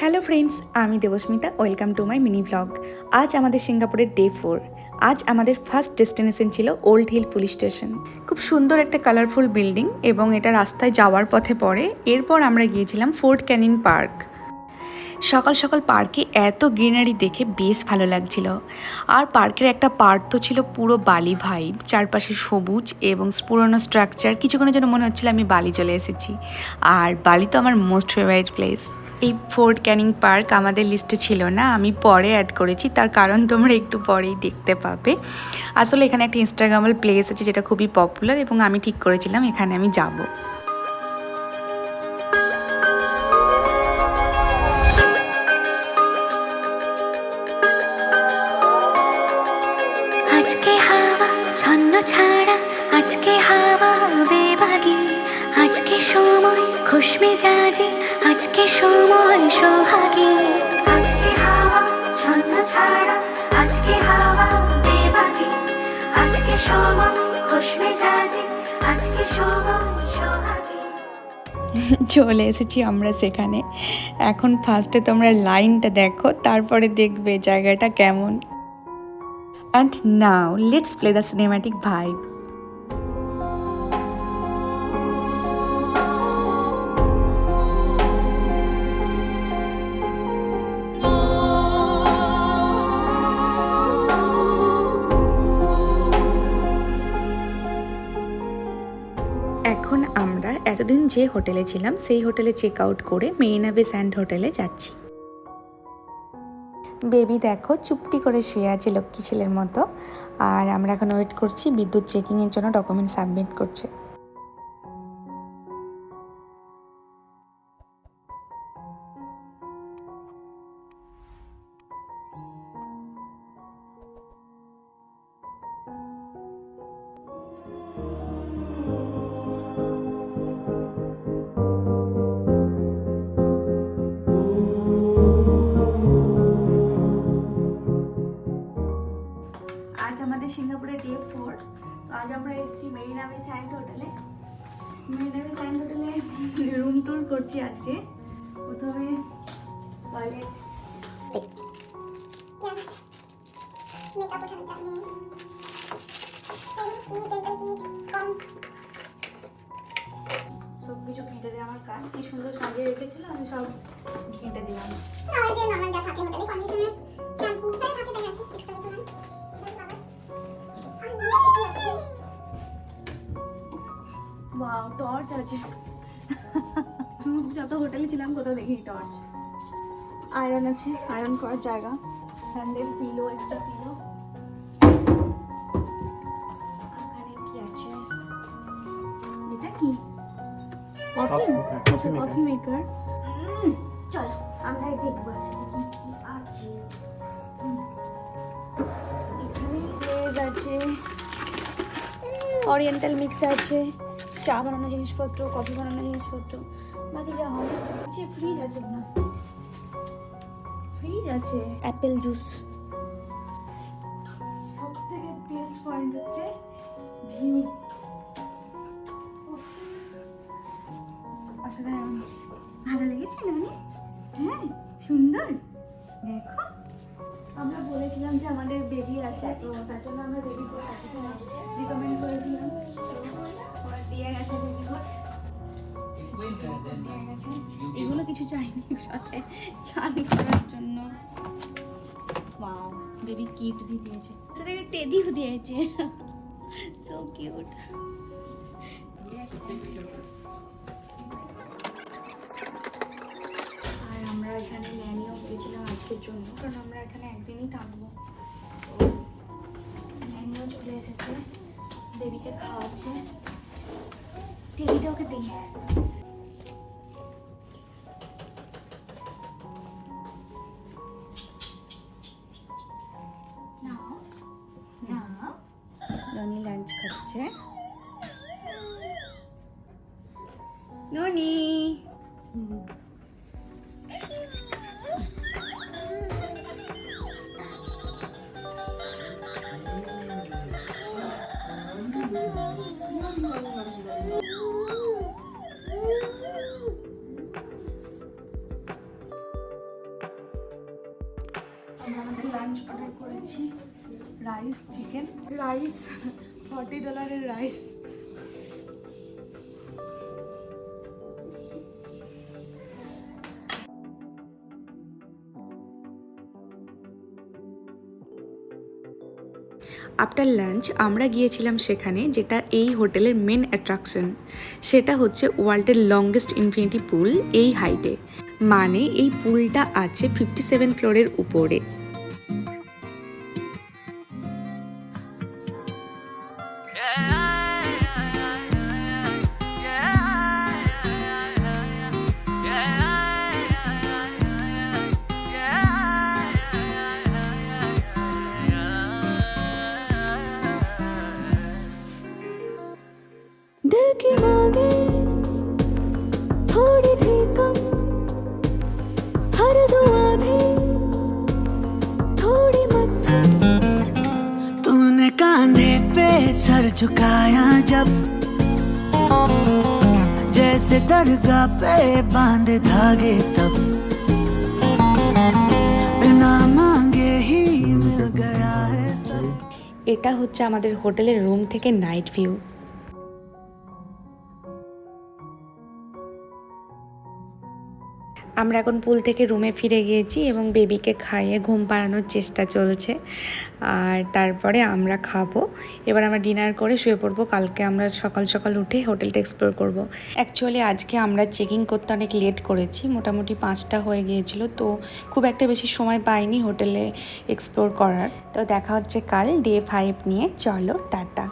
Hello friends, আমি Debasmita. Welcome to my mini blog. আজ আমাদের সিঙ্গাপুরের ডে 4। আজ আমাদের ফার্স্ট ডেস্টিনেশন ছিল ওল্ড হিল পুলিশ স্টেশন। খুব সুন্দর একটা কালারফুল বিল্ডিং এবং এটা রাস্তায় যাওয়ার পথে পড়ে। এরপর আমরা গিয়েছিলাম ফোর্ট ক্যানিং পার্ক। সকাল সকাল পার্কে এত গ্রিনারি দেখে বেশ ভালো লাগছিল। আর পার্কের একটা পার্ট তো ছিল পুরো বালি ভাইব, চারপাশে সবুজ এবং পুরনো স্ট্রাকচার। কিছুক্ষণের জন্য মনে হচ্ছিল আমি বালি চলে এসেছি। আর বালি তো আমার মোস্ট ফেভারিট প্লেস। এই ফোর্ট ক্যানিং পার্ক আমাদের লিস্টে ছিল না, আমি পরে অ্যাড করেছি, তার কারণ তোমরা একটু পরেই দেখতে পাবে। আসলে এখানে একটা ইনস্টাগ্রামের প্লেস আছে যেটা খুবই পপুলার এবং আমি ঠিক করেছিলাম এখানে আমি যাব। আজকে হাওয়া ছন্ন ছাড়া, আজকে হাওয়া বেবাগি, আজকে সময় খুশ মেজাজি, আজকে সময় সোহাগী। আজকে হাওয়া ছন্ন ছাড়া, আজকে হাওয়া বেবাগি, আজকে সময় খুশ মেজাজি, আজকে সময় সোহাগী। চলে এসেছি আমরা সেখানে। এখন ফার্স্টে তোমরা লাইনটা দেখো, তারপরে দেখবে জায়গাটা কেমন। And now let's play the cinematic vibe. এখন আমরা এতদিন যে হোটেলে ছিলাম সেই হোটেলে চেক আউট করে মেরিনা বে স্যান্ড হোটেলে যাচ্ছি। বেবি দেখো চুপটি করে শুয়ে আছে লক্ষ্মী ছেলের মতো। আর আমরা এখন ওয়েট করছি, বিদ্যুৎ চেকিংয়ের জন্য ডকুমেন্ট সাবমিট করছে। আজ আমাদের সিঙ্গাপুরের ডে 4। তো আজ আমরা এসেছি মেরিনা বে স্যান্ড হোটেলে। মেরিনা বে স্যান্ড হোটেলে রুম ট্যুর করছি আজকে। প্রথমে টয়লেট, মেকআপ ওঠানোর জিনিস, কি ডেন্টাল কি কম সব কিছু ঘেঁটে দেওয়া আমার কাজ। কি সুন্দর সাজিয়ে রেখেছিল, আমি সব ঘেঁটে দিলাম। সবার যে নরমাল যা থাকে হোটেলে কন্ডিশনার শ্যাম্পু তাই থাকে, তাই আছে এক্সট্রা কিছু নাই। ওয়াও, টর্চ আছে। যত হোটেলে ছিলাম কোথাও দেখিনি টর্চ। আয়রন আছে, আয়রন করার জায়গা, হ্যান্ডেল, পিলো, এক্সট্রা পিলো। এখানে কি আছে? এটা কি? Coffee coffee maker. চলো আমরা দেখবো আসলে কি কি আছে। এখানে লেজ আছে, ওরিয়েন্টাল মিক্স আছে, চা বানানোর জিনিসপত্র, কফি বানানোর জিনিসপত্র, বাকি যা হয় আছে। ফ্রিজ আছে না? ফ্রিজ আছে, অ্যাপেল জুস। সব থেকে বেস্ট পয়েন্ট হচ্ছে ভিউ। অসাধারণ, ভালো লেগেছে না? হ্যাঁ, সুন্দর। দেখো, আমরা বলেছিলাম যে আমাদের বেবি আছে, তো তার জন্য আমরা বেবি কোট আছে রিকমেন্ড করেছিলাম। ওরা দিয়ে গেছে বেবি কোট, দিয়ে গেছে। এগুলো কিছু চাইনি সাথে চান করার জন্য। ওয়াও, বেবি কিট भी দিয়েছে, সাথে টেডিও দিয়েছে। So cute. আর আমরা এখানে ন্যানিও পেয়েছিলাম আজকের জন্য, কারণ আমরা এখানে একদিনই থাকবো। তো ন্যানিও চলে এসেছে, বেবিকে খাওয়াচ্ছে। টিভিটা ওকে দিই। ননি লাঞ্চ খাচ্ছে। ননি আমরা আমাদের লাঞ্চ অর্ডার করেছি, rice chicken, rice $40 rice. After lunch আমরা গিয়েছিলাম সেখানে, যেটা এই হোটেলের মেন অ্যাট্রাকশন। সেটা হচ্ছে ওয়ার্ল্ডের লংগেস্ট ইনফিনিটি পুল এই হাইটে। মানে এই পুলটা আছে 57 ফ্লোরের উপরে। दिल की मांगे थोड़ी थी कम, हर दुआ भी थोड़ी मध्यम। तूने कांधे पे सर झुकाया जब, जैसे दरगाह पे बांधे धागे तब, बिना मांगे ही मिल गया है सब। এটা হচ্ছে আমাদের হোটেলের রুম থেকে নাইট ভিউ। আমরা এখন পুল থেকে রুমে ফিরে গিয়েছি এবং বেবিকে খাইয়ে ঘুম পাড়ানোর চেষ্টা চলছে। আর তারপরে আমরা খাবো। এবার আমরা ডিনার করে শুয়ে পড়বো। কালকে আমরা সকাল সকাল উঠে হোটেলটা এক্সপ্লোর করব। অ্যাকচুয়ালি আজকে আমরা চেকিং করতে অনেক লেট করেছি, মোটামুটি 5টা হয়ে গিয়েছিল, তো খুব একটা বেশি সময় পাইনি হোটেলে এক্সপ্লোর করার। তো দেখা হচ্ছে কাল ডে 5 নিয়ে। চলো টাটা।